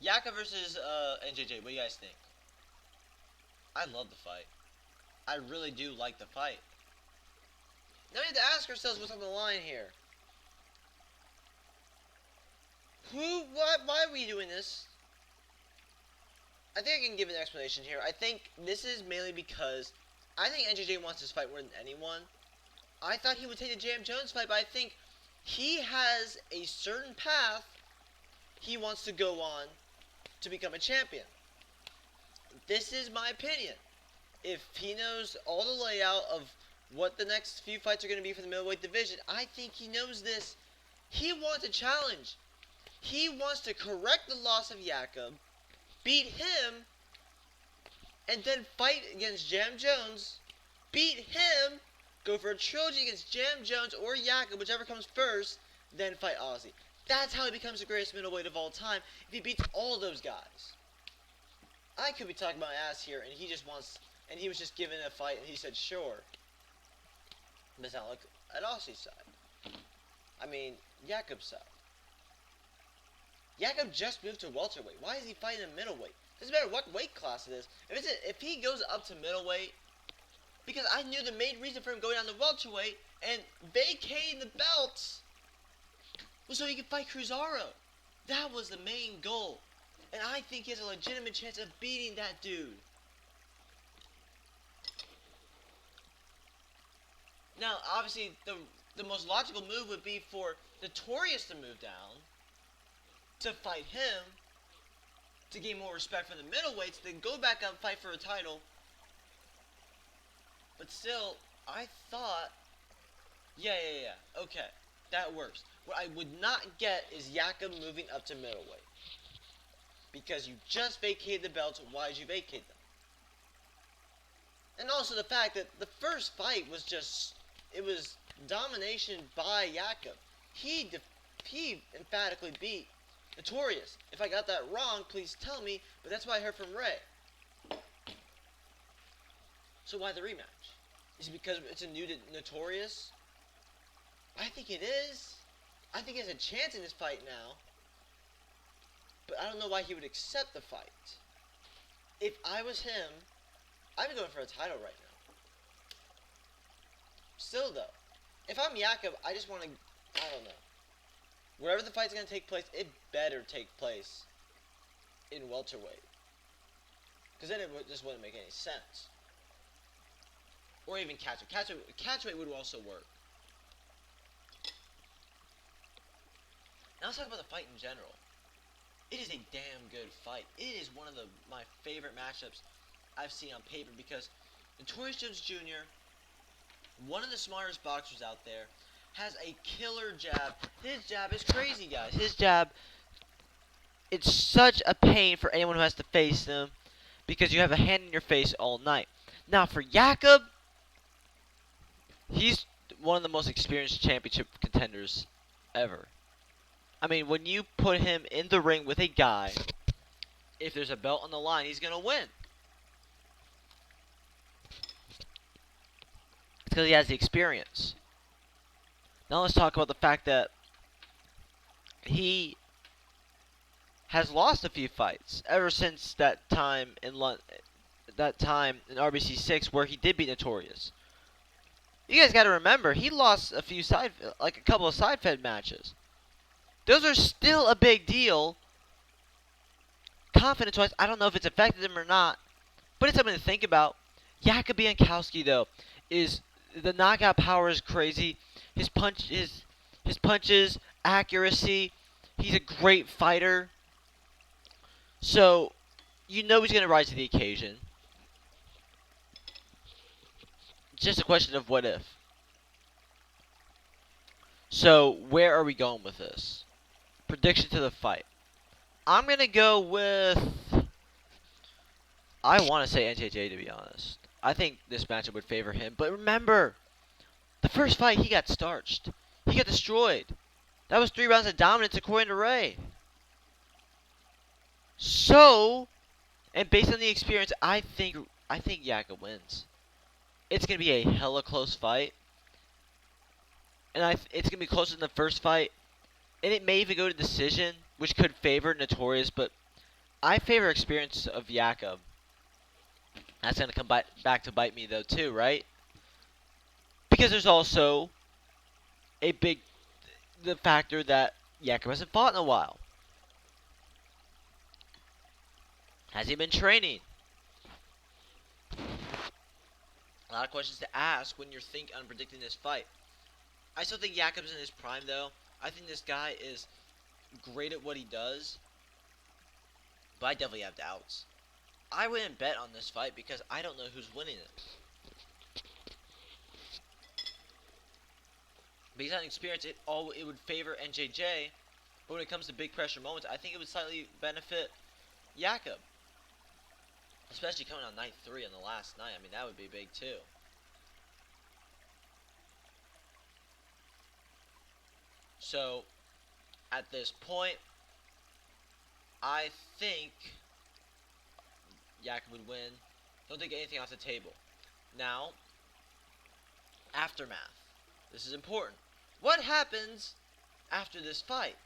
Yaka versus NJJ. What do you guys think? I love the fight. I really do like the fight. Now we have to ask ourselves what's on the line here. Why are we doing this? I think I can give an explanation here. I think this is mainly because I think NJJ wants this fight more than anyone. I thought he would take the Jam Jones fight, but I think he has a certain path he wants to go on to become a champion. This is my opinion. If he knows all the layout of what the next few fights are going to be for the middleweight division, I think he knows this. He wants a challenge. He wants to correct the loss of Jakub, beat him, and then fight against Jam Jones, beat him, go for a trilogy against Jam Jones or Jakub, whichever comes first, then fight Ozzy. That's how he becomes the greatest middleweight of all time, if he beats all those guys. I could be talking about my ass here, and he was just given a fight, and he said, sure. But it's not like at Ozzy's side. I mean, Jakub's side. Jakub just moved to welterweight. Why is he fighting a middleweight? Doesn't matter what weight class it is. If he goes up to middleweight, because I knew the main reason for him going down to welterweight and vacating the belts was so he could fight Cruzaro. That was the main goal. And I think he has a legitimate chance of beating that dude. Now, obviously, the most logical move would be for Notorious to move down, to fight him, to gain more respect from the middleweights, then go back up and fight for a title. But still, I thought, yeah, okay, that works. What I would not get is Jakub moving up to middleweight. Because you just vacated the belts, why did you vacate them? And also the fact that the first fight was it was domination by Jakub. He emphatically beat Notorious. If I got that wrong, please tell me, but that's what I heard from Ray. So why the rematch? Is it because it's a new Notorious? I think it is. I think he has a chance in this fight now. But I don't know why he would accept the fight. If I was him, I'd be going for a title right now. Still though, if I'm Jakub, I just want to, I don't know. Wherever the fight's going to take place, it better take place in welterweight. Because then it just wouldn't make any sense. Or even catchweight. Catchweight would also work. Now let's talk about the fight in general. It is a damn good fight. It is one of my favorite matchups I've seen on paper because Notorious Jones Jr., one of the smartest boxers out there, has a killer jab. His jab is crazy, guys. His jab, it's such a pain for anyone who has to face him because you have a hand in your face all night. Now, for Jakub, he's one of the most experienced championship contenders ever. I mean, when you put him in the ring with a guy, if there's a belt on the line, he's going to win. It's because he has the experience. Now let's talk about the fact that he has lost a few fights ever since that time in RBC 6 where he did beat Notorious. You guys got to remember, he lost a couple of side fed matches. Those are still a big deal. Confidence-wise, I don't know if it's affected him or not, but it's something to think about. Jakub Bienkowski, though, the knockout power is crazy. His punches, accuracy. He's a great fighter. So, you know he's going to rise to the occasion. It's just a question of what if. So, where are we going with this? Prediction to the fight. I'm going to go with, I want to say NJJ, to be honest. I think this matchup would favor him. But remember, the first fight, he got starched. He got destroyed. That was 3 rounds of dominance according to Ray. So, and based on the experience, I think Jakub wins. It's going to be a hella close fight. And it's going to be closer than the first fight. And it may even go to decision, which could favor Notorious, but I favor experience of Jakub. That's gonna come back to bite me though too, right? Because there's also a big the factor that Jakub hasn't fought in a while. Has he been training? A lot of questions to ask when you're on predicting this fight. I still think Jakub's in his prime though. I think this guy is great at what he does, but I definitely have doubts. I wouldn't bet on this fight because I don't know who's winning it. Based on experience, it would favor NJJ, but when it comes to big pressure moments, I think it would slightly benefit Jakub. Especially coming on night 3 on the last night. I mean, that would be big too. So, at this point, I think Jakub would win. Don't take anything off the table. Now, aftermath. This is important. What happens after this fight?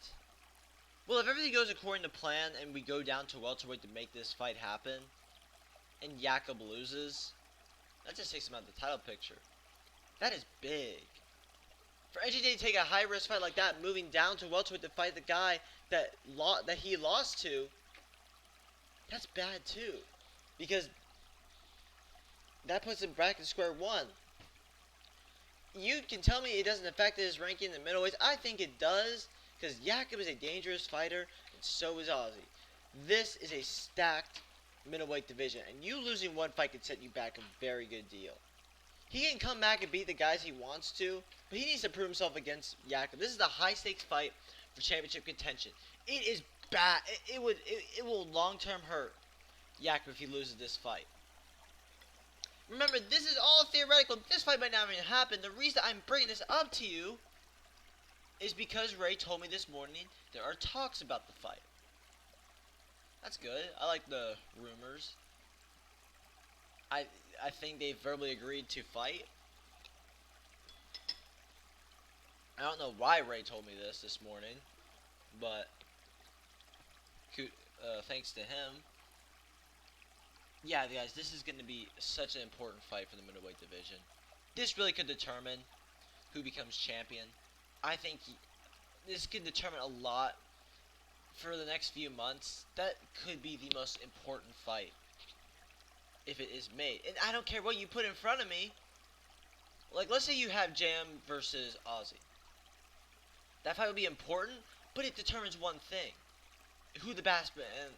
Well, if everything goes according to plan and we go down to welterweight to make this fight happen, and Jakub loses, that just takes him out of the title picture. That is big. For NJJ to take a high-risk fight like that, moving down to welterweight to fight the guy that he lost to, that's bad too. Because that puts him back at square one. You can tell me it doesn't affect his ranking in the middleweights. I think it does, because Jakub is a dangerous fighter, and so is Ozzy. This is a stacked middleweight division, and you losing one fight could set you back a very good deal. He can come back and beat the guys he wants to, but he needs to prove himself against Jakub. This is a high-stakes fight for championship contention. It is bad. It will long-term hurt Jakub if he loses this fight. Remember, this is all theoretical. This fight might not even happen. The reason I'm bringing this up to you is because Ray told me this morning there are talks about the fight. That's good. I like the rumors. I think they verbally agreed to fight. I don't know why Ray told me this morning, but thanks to him. Yeah, guys, this is going to be such an important fight for the middleweight division. This really could determine who becomes champion. I think this could determine a lot for the next few months. That could be the most important fight if it is made. And I don't care what you put in front of me. Like, let's say you have Jam versus Ozzy. That fight would be important, but it determines one thing. Who the best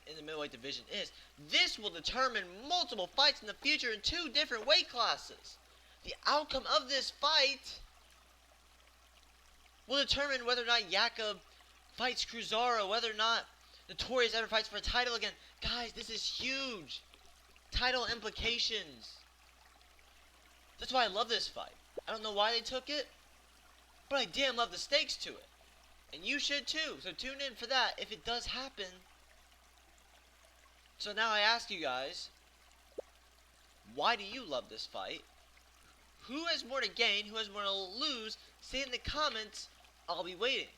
in the middleweight division is. This will determine multiple fights in the future in 2 different weight classes. The outcome of this fight will determine whether or not Jakub fights Cruzaro, whether or not Notorious ever fights for a title again. Guys, this is huge. Title implications. That's why I love this fight. I don't know why they took it, but I damn love the stakes to it. And you should too, so tune in for that if it does happen. So now I ask you guys, why do you love this fight? Who has more to gain? Who has more to lose? Say it in the comments. I'll be waiting.